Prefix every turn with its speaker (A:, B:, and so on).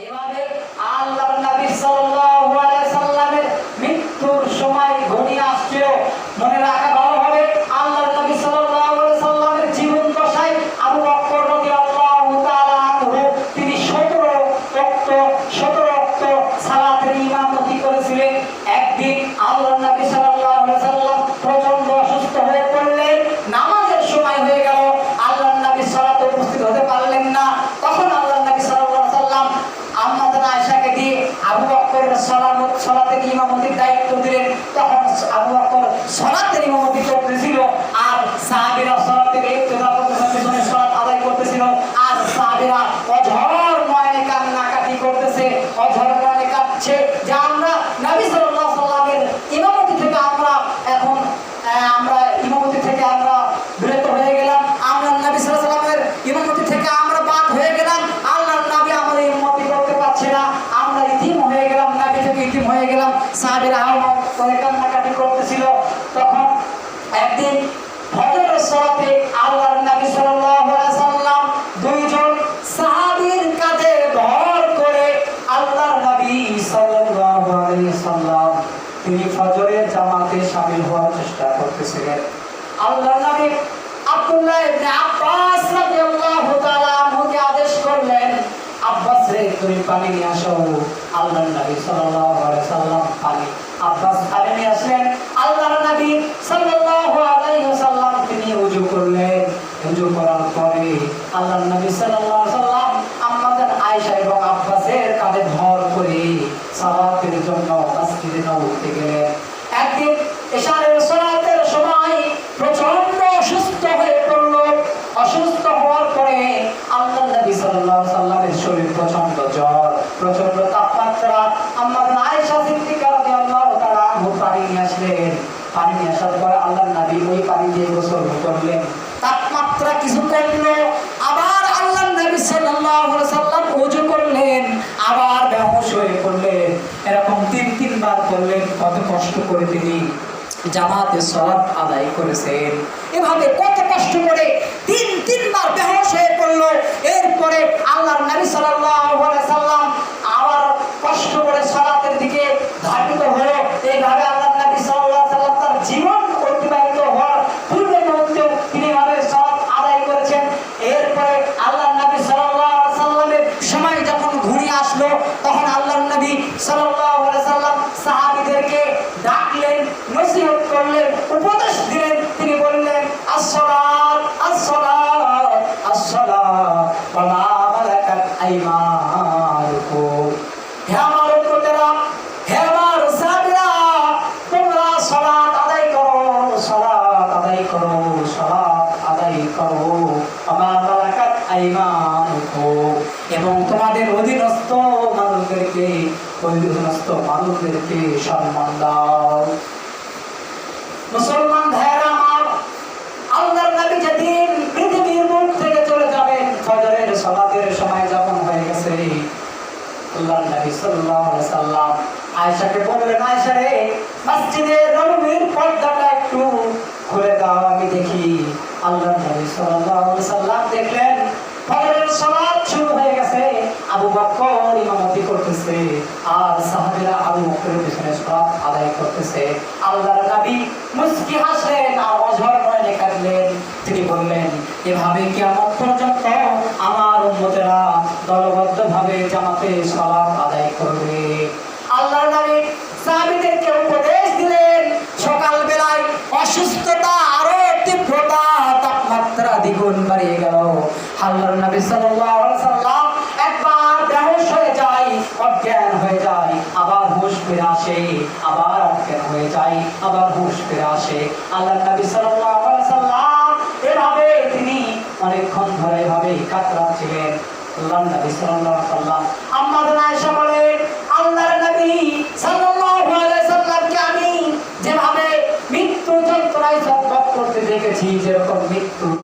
A: এভাবে আল্লাহর নবী সাল্লাল্লাহু আলাইহি সাল্লামের মৃত্যুর সময় ঘনিয়ে আসছিল। মনে রাখা ভালো হবে, আল্লাহর নবী সাল্লাল্লাহু আলাইহি সাল্লামের জীবন দশায় আবু বকর রাদিয়াল্লাহু তাআলা আনহু তিনি 17 ওয়াক্ত সালাতের ইমামতি করেছিলেন। একদিন আল্লাহর নবী সাল্লাল্লাহু আলাইহি সাল্লাম প্রচন্ড অসুস্থ হয়ে পড়লেন। নামাজের সময় হয়ে গেল, আল্লাহর নবী সালাতে উপস্থিত হতে পারলেন না। তখন আল্লাহর নবী সাল্লাল্লাহু আলাইহি সাল্লাম আম্মাজান আয়েশাকে দিয়ে আবু বকরের সালাতের ইমামতির দায়িত্ব দিলেন। তখন আবু বকর সালাতের ইমামতি করতেছিল, আর সাহাবীরা সালাতের ইক্তেদা করতেছিল, পিছনে সালাত আদায় করতেছিল। আর সাহাবীরা অঝর নয়নে কান্নাকাটি করতেছে, অঝর নয়নে কাঁদছে যে আমরা নবী সাল্লাল্লাহু আলাইহি সাল্লামের ইমামতি থেকে আমরা ইমামতি থেকে আমরা বিরত হয়ে গেলাম, আমরা নবী সাল্লাল্লাহু আলাইহি সাল্লামের ইমামতি থেকে আমরা বাদ হয়ে গেলাম। আল্লাহর নবী আমাদের ইমামতি করতে পারছে না, আমরা ইতিম হয়ে গেলাম, নবী থেকে ইতিম হয়ে গেলাম। সাহাবীরা করে কান্নাকাটি করতেছিল। তখন একদিন ফজরের সালাতে আল্লাহর নবী সাল্লাল্লাহু আলাইহি সাল্লাম দুইজন সাহাবীর কাঁধে ভর করে আল্লাহর নবী সাল্লাল্লাহু আলাইহি সাল্লাম তিনি ফজরের জামাতে শামিল হওয়ার চেষ্টা করতেছিলেন। আল্লাহর নবী আব্দুল্লাহ ইবনে আব্বাস রাদিয়াল্লাহু তাআলা আনহুকে আদেশ করলেন, আব্বাস রে তুমি পানি নিয়ে আসো। আল্লাহর নবী সাল্লাল্লাহু আলাইহি সাল্লাম আব্বাস পানি নিয়ে আসলেন। আল্লাহর নবী সাল্লাল্লাহু আলাইহি সাল্লাম তিনি ওযু করলেন। ওযু করার পরে আল্লাহর নবী সাল্লাল্লাহু আলাইহি সাল্লাম আম্মাজান আয়েশা এবং আব্বাসের কাঁধে ভর করে সালাতের জন্য মসজিদে নববীতে গেলেন। একদিন ইশারের সালাতের সময় প্রচন্ড অসুস্থ হয়ে পড়ল। অসুস্থ হওয়ার পরে আল্লাহর নবী সাল্লাল্লাহু আলাইহি সাল্লামের শরীর প্রচন্ড জ্বর, প্রচন্ড তাপমাত্রা। আম্মাজান আয়েশা সিদ্দিকা রাদিয়াল্লাহু তাআলা পানি নিয়ে আসলেন। পানি নিয়ে আসার পর আল্লাহর নবী ওই পানি দিয়ে গোসল করলেন। তাপমাত্রা কিছু কমলো, আবার আল্লাহর নবী সাল্লাল্লাহু আলাইহি সাল্লাম ওযু করলেন, আবার বেহুশ হয়ে পড়লেন। এরকম তিনবার করলেন। কত কষ্ট করে তিনি জামাতে সালাত আদায় করেছেন। এভাবে কত কষ্ট করে তিনবার বেহুশ হয়ে পড়ল। এরপরে আল্লাহর নবী সাল্লাল্লাহু আলাইহি সাল্লাম আবার কষ্ট করে সালাতের দিকে ধাবিত হলো। এইভাবে আল্লাহর নবী সাল্লাল্লাহু আলাইহি সাল্লাম তার জীবন অতিবাহিত হওয়ার পূর্বে মুহূর্তেও তিনি ভাবে সালাত আদায় করেছেন। এরপরে আল্লাহর নবী সাল্লাল্লাহু আলাইহি সাল্লামের সময় যখন ঘনিয়ে আসলো, তখন আল্লাহর নবী সাল্লাল্লাহু আলাইহি সাল্লাম সাহাবীদেরকে ডাকলেন, নসিহত করলেন, উপদেশ দিলেন। তিনি বললেন, আসসালাত আসসালাত আসসালাত ওয়া মা মালাকাত আইমানুকুম। হে আমার উম্মতেরা, হে আমার সাহাবীরা, তোমরা সালাত আদায় করো, সালাত আদায় করো, সালাত আদায় করো। ওয়া মা মালাকাত আইমানুকুম, এবং তোমাদের অধীনস্থ মানুষদেরকে সম্মান দাও। মুসলমান ভাইয়েরা আমার, আল্লাহর নবী যেদিন পৃথিবীর মুখ থেকে চলে যাবেন, ফজরের সালাতের সময় যখন হয়ে গেছে, আল্লাহর নবী সাল্লাল্লাহু আলাইহি সাল্লাম আয়েশাকে বললেন, আয়েশা রে, মসজিদে নববীর পর্দাটা একটু খুলে দাও, আমি দেখি। আল্লাহর নবী সাল্লাল্লাহু আলাইহি সাল্লাম দেখলেন ফজরের সালাত শুরু হয়ে গেছে। আবু বকর ইমামতি করতেছে, আর সাহাবীরা আবু বকরের পিছনে সালাত আদায় করতেছে। আল্লাহর নবী মুস্কি হাসলেন আর অঝর নয়নে কাঁদলেন। তিনি বললেন, এভাবে কিয়ামত পর্যন্ত আমার উম্মতেরা দলবদ্ধভাবে জামাতে সালাত আদায় করবে। আল্লাহর নবী সাহাবীদেরকে উপদেশ দিলেন। সকাল বেলায় অসুস্থতা আরো তীব্রতা, তাপমাত্রা দ্বিগুণ বাড়িয়ে গেল। আল্লাহর নবী সাল্লাল্লাহু আলাইহি সাল্লাম একবার বেহুশ হয়ে যায়, অজ্ঞান হয়ে যায়, আবার হুঁশ ফিরে আসে, আবার অজ্ঞান হয়ে যায়, আবার হুঁশ ফিরে আসে। আল্লাহর নবী সাল্লাল্লাহু আলাইহি সাল্লাম এভাবে তিনি অনেকক্ষণ ধরে এভাবে কাতরাচ্ছিলেন। আল্লাহর নবী সাল্লাল্লাহু আলাইহি সাল্লাম